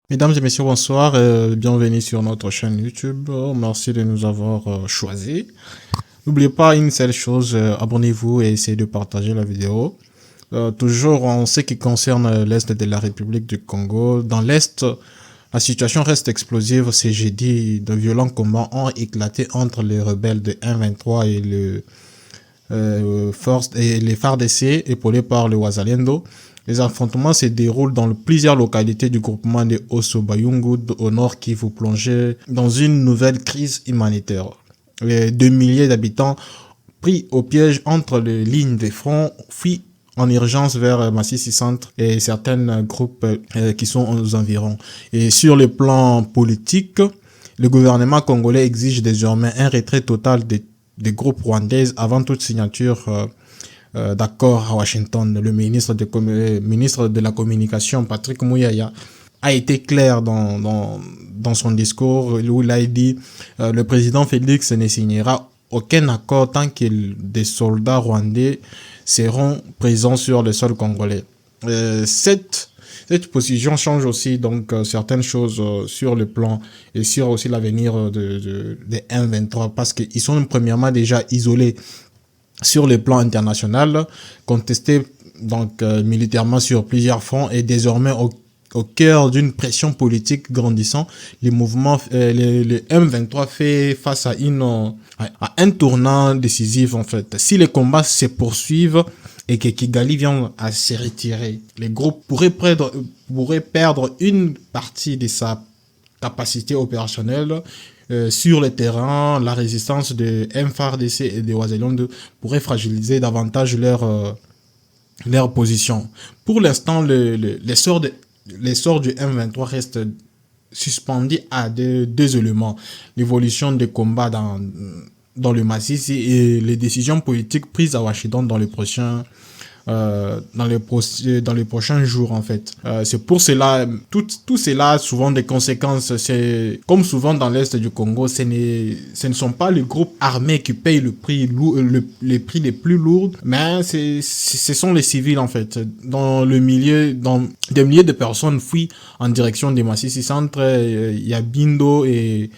Mesdames et messieurs, bonsoir et bienvenue sur notre chaîne YouTube. Merci de nous avoir choisis. N'oubliez pas une seule chose, abonnez-vous et essayez de partager la vidéo. Toujours en ce qui concerne l'Est de la République du Congo, dans l'Est, la situation reste explosive. Ces jeudi, de violents combats ont éclaté entre les rebelles de M23 et les FARDC épaulés par le Wazalendo. Les affrontements se déroulent dans plusieurs localités du groupement de Osso-Bayungu au nord Kivu, plongé dans une nouvelle crise humanitaire. Les 2 milliers d'habitants pris au piège entre les lignes de front fuient en urgence vers Massissi Centre et certains groupes qui sont aux environs. Et sur le plan politique, le gouvernement congolais exige désormais un retrait total des groupes rwandaises avant toute signature d'accord à Washington. Le ministre de la Communication, Patrick Mouyaya, a été clair dans son discours où il a dit le président Félix ne signera aucun accord tant que des soldats rwandais seront présents sur le sol congolais. Cette position change aussi donc certaines choses sur le plan et sur aussi l'avenir de M23 parce qu'ils sont premièrement déjà isolés sur le plan international, contesté donc militairement sur plusieurs fronts et désormais au cœur d'une pression politique grandissant, les mouvements, le M23 fait face à un tournant décisif en fait. Si les combats se poursuivent et que Kigali vient à se retirer, les groupes pourraient perdre une partie de sa capacité opérationnelle sur le terrain. La résistance de MFARDC et de Wazalendo pourrait fragiliser davantage leur position. Pour l'instant, l'essor du M23 reste suspendu à deux éléments. L'évolution des combats dans le Massissi et les décisions politiques prises à Washington dans les prochains jours en fait. C'est pour cela, tout cela a souvent des conséquences. C'est comme souvent dans l'Est du Congo, ce ne sont pas les groupes armés qui payent le prix les prix les plus lourds, mais ce sont les civils en fait. Des milliers de personnes fuient en direction des Massissi Centre, il y a Bindo et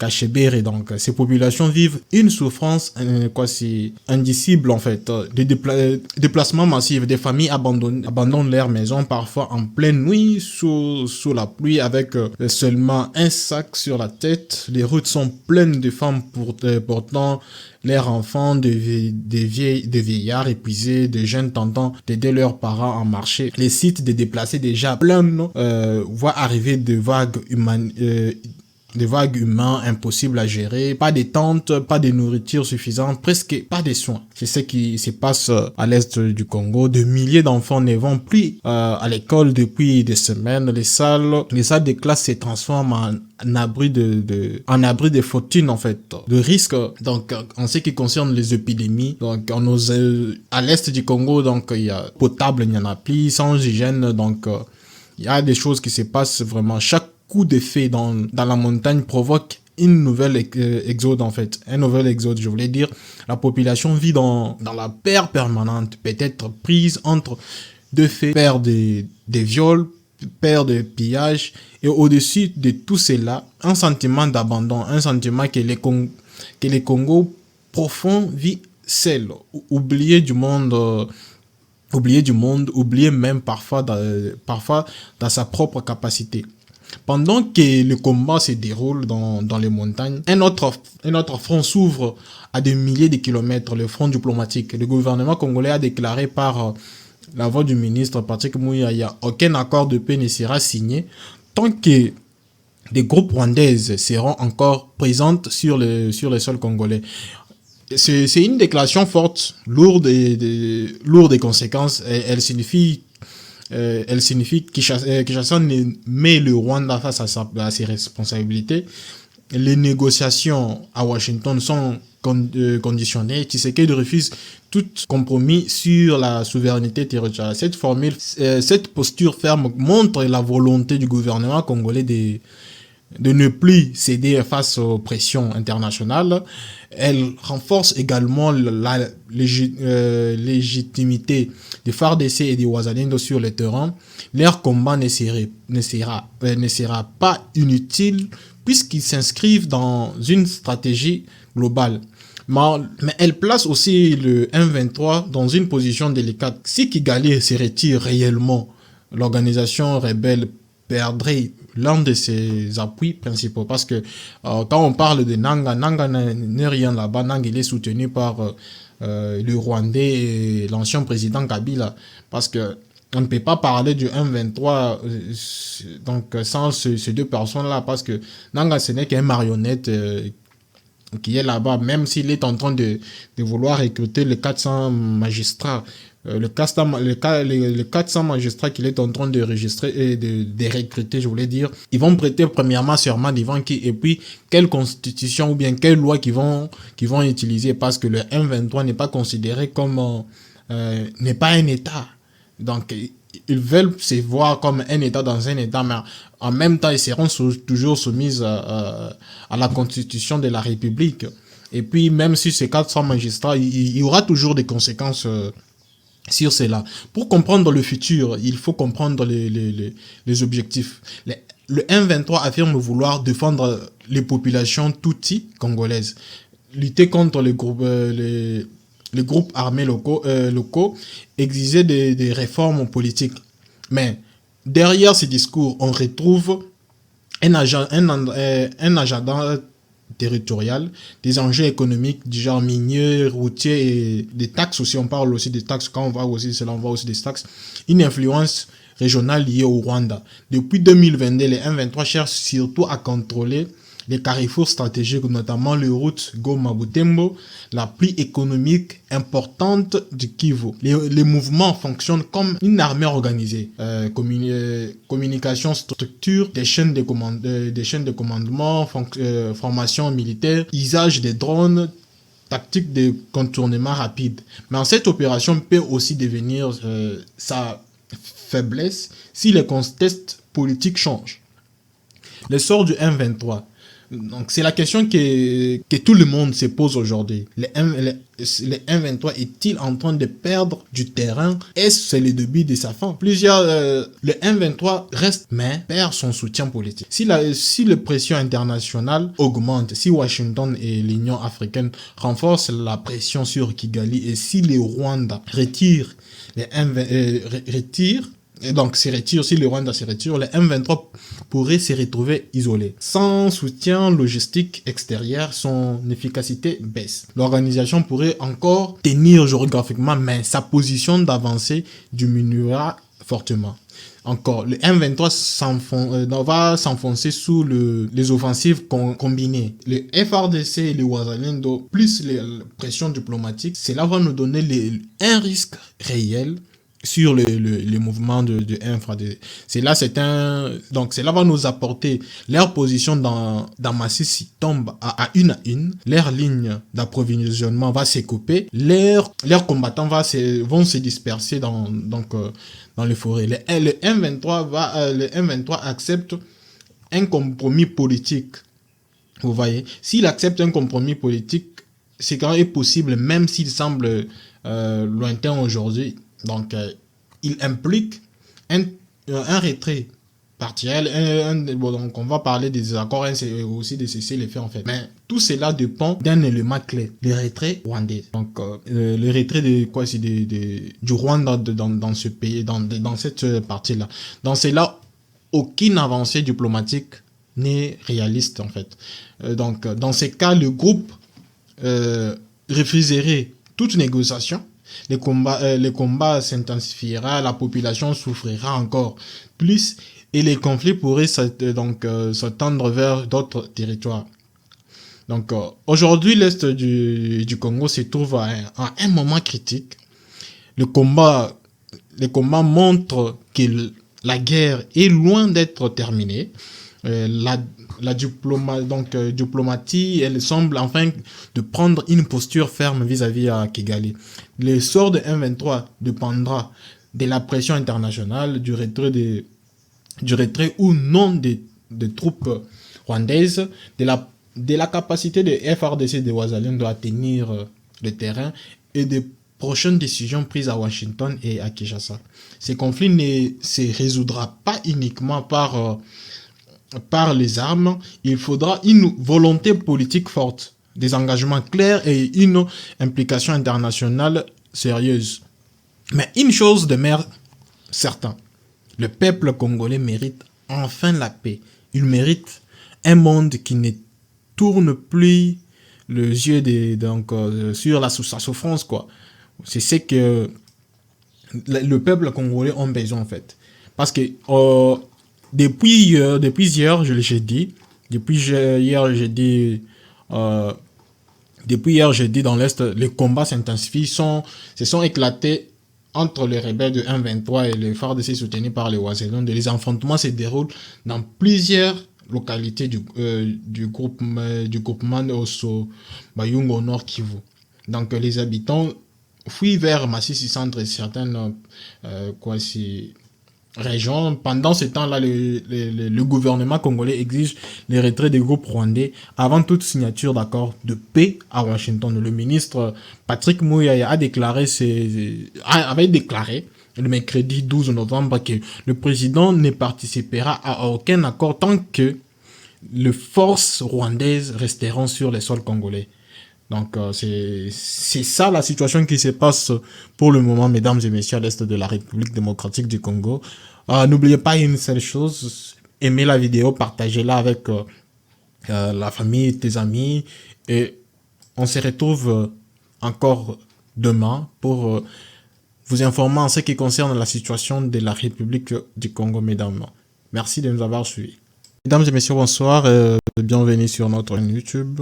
Kachebere. Donc, ces populations vivent une souffrance indicible en fait. Des déplacements massifs, des familles abandonnent leur maison parfois en pleine nuit sous la pluie avec seulement un sac sur la tête. Les routes sont pleines de femmes portant leurs enfants, de vieillards épuisés, de jeunes tentant d'aider leurs parents à marcher. Les sites des déplacés déjà pleins voient arriver des vagues humains impossibles à gérer, pas de tentes, pas de nourriture suffisante, presque pas de soins. C'est ce qui se passe à l'est du Congo. De milliers d'enfants ne vont plus à l'école depuis des semaines. Les salles de classe se transforment en abri de fortune en fait, de risque. Donc en ce qui concerne les épidémies, donc à l'est du Congo, donc il y a potable, il n'y en a plus, sans hygiène, donc il y a des choses qui se passent vraiment. Chaque coup d'effet dans la montagne provoque une nouvelle exode en fait. Un nouvel exode, je voulais dire. La population vit dans la peur permanente, peut-être prise entre deux faits, peur des viols, peur de pillage, et au-dessus de tout cela, un sentiment d'abandon, un sentiment que les Congo profond vit seul, oublié du monde, oublié même parfois dans sa propre capacité. Pendant que le combat se déroule dans les montagnes, un autre front s'ouvre à des milliers de kilomètres, le front diplomatique. Le gouvernement congolais a déclaré par la voix du ministre Patrick Mouyaya, aucun accord de paix ne sera signé tant que des groupes rwandaises seront encore présentes sur le sol congolais. C'est une déclaration forte, lourde des conséquences. Elle signifie Kinshasa met le Rwanda face à ses responsabilités. Les négociations à Washington sont conditionnées. Tshisekedi refuse tout compromis sur la souveraineté territoriale. Cette posture ferme montre la volonté du gouvernement congolais de ne plus céder face aux pressions internationales. Elle renforce également la légitimité des FARDC et des Wazalendo sur le terrain. Leur combat ne sera pas inutile puisqu'ils s'inscrivent dans une stratégie globale. Mais elle place aussi le M23 dans une position délicate. Si Kigali se retire réellement, l'organisation rebelle perdrait l'un de ses appuis principaux. Parce que quand on parle de Nanga, Nanga n'est rien là-bas. Nanga, il est soutenu par le Rwandais et l'ancien président Kabila. Parce que on ne peut pas parler du M23 donc, sans ces deux personnes-là. Parce que Nanga, ce n'est qu'un marionnette qui est là-bas, même s'il est en train de vouloir recruter les 400 magistrats. Le 400 magistrats qu'il est en train de registrer et de recruter, je voulais dire, ils vont prêter premièrement serment devant qui, et puis quelle constitution ou bien quelle loi qu'ils vont utiliser, parce que le M23 n'est pas considéré comme n'est pas un État. Donc ils veulent se voir comme un État dans un État, mais en même temps ils seront toujours soumis à la constitution de la République. Et puis même si ces 400 magistrats, il y aura toujours des conséquences sur cela. Pour comprendre le futur, il faut comprendre les objectifs. Le M23 affirme vouloir défendre les populations Tutsi congolaises, lutter contre les groupes armés locaux, exiger des réformes politiques. Mais derrière ces discours, on retrouve un agenda territorial, des enjeux économiques du genre minier, routier et des taxes aussi. On parle aussi des taxes quand on va aussi, cela on voit aussi des taxes. Une influence régionale liée au Rwanda. Depuis 2022, les M23 cherchent surtout à contrôler les carrefours stratégiques, notamment les routes Goma-Butembo, la plus économique importante du Kivu. Les mouvements fonctionnent comme une armée organisée. Communication, structure, des chaînes de commandement, formation militaire, usage des drones, tactique de contournement rapide. Mais cette opération peut aussi devenir sa faiblesse si les contextes politiques changent. Le sort du M23. Donc, c'est la question que tout le monde se pose aujourd'hui. Le M23 est-il en train de perdre du terrain? Est-ce c'est le début de sa fin? Le M23 reste, mais perd son soutien politique. Si la pression internationale augmente, si Washington et l'Union africaine renforcent la pression sur Kigali et si le Rwanda retire et donc, si le Rwanda se retire, le M23 pourrait se retrouver isolé. Sans soutien logistique extérieur, son efficacité baisse. L'organisation pourrait encore tenir géographiquement, mais sa position d'avancée diminuera fortement. Encore, le M23 va s'enfoncer sous les offensives combinées. Le FARDC et le Wazalendo, plus les pressions diplomatiques, cela va nous donner un risque réel sur les mouvements de M23. Cela va nous apporter leur position dans Massissi tombe à une. Leur ligne d'approvisionnement va se couper. Leurs combattants vont se disperser dans les forêts. Le M23 accepte un compromis politique. Vous voyez, s'il accepte un compromis politique, c'est quand même possible, même s'il semble lointain aujourd'hui. Donc, il implique un retrait partiel. Donc, on va parler des accords et aussi de cesser les faits en fait. Mais tout cela dépend d'un élément clé, le retrait rwandais. Donc, le retrait du Rwanda dans ce pays, dans cette partie-là. Dans cela, aucune avancée diplomatique n'est réaliste en fait. Donc, dans ces cas, le groupe refuserait toute négociation. Les combats s'intensifiera, la population souffrira encore plus et les conflits pourraient s'étendre vers d'autres territoires. Donc aujourd'hui, l'Est du Congo se trouve à un moment critique. Les combats montrent que la guerre est loin d'être terminée. La diplomatie, elle semble enfin de prendre une posture ferme vis-à-vis à Kigali. Le sort de M23 dépendra de la pression internationale, du retrait ou non des troupes rwandaise, de la capacité de FARDC de Ouazalendo à tenir le terrain et des prochaines décisions prises à Washington et à Kinshasa. Ces conflits ne se résoudra pas uniquement par les armes. Il faudra une volonté politique forte, des engagements clairs et une implication internationale sérieuse. Mais une chose demeure certaine, le peuple congolais mérite enfin la paix. Il mérite un monde qui ne tourne plus les yeux sur sa souffrance, quoi. C'est ce que le peuple congolais a besoin, en fait. Parce que depuis hier, j'ai dit, depuis hier, j'ai dit, depuis hier, j'ai dit dans l'Est, les combats s'intensifient, se sont éclatés entre les rebelles de 1-23 et les FARDC soutenus par les Ouazalendo. Les affrontements se déroulent dans plusieurs localités du groupement Osso Bayungu au Nord Kivu. Donc les habitants fuient vers Massissi Centre et certaines régions. Pendant ce temps-là, le gouvernement congolais exige le retrait des groupes rwandais avant toute signature d'accord de paix à Washington. Le ministre Patrick Muyaya avait déclaré le mercredi 12 novembre que le président ne participera à aucun accord tant que les forces rwandaises resteront sur les sols congolais. Donc c'est ça la situation qui se passe pour le moment, mesdames et messieurs, à l'est de la République démocratique du Congo. N'oubliez pas une seule chose, aimez la vidéo, partagez-la avec la famille, tes amis, et on se retrouve encore demain pour vous informer en ce qui concerne la situation de la République du Congo, mesdames. Merci de nous avoir suivis. Mesdames et messieurs, bonsoir, bienvenue sur notre YouTube.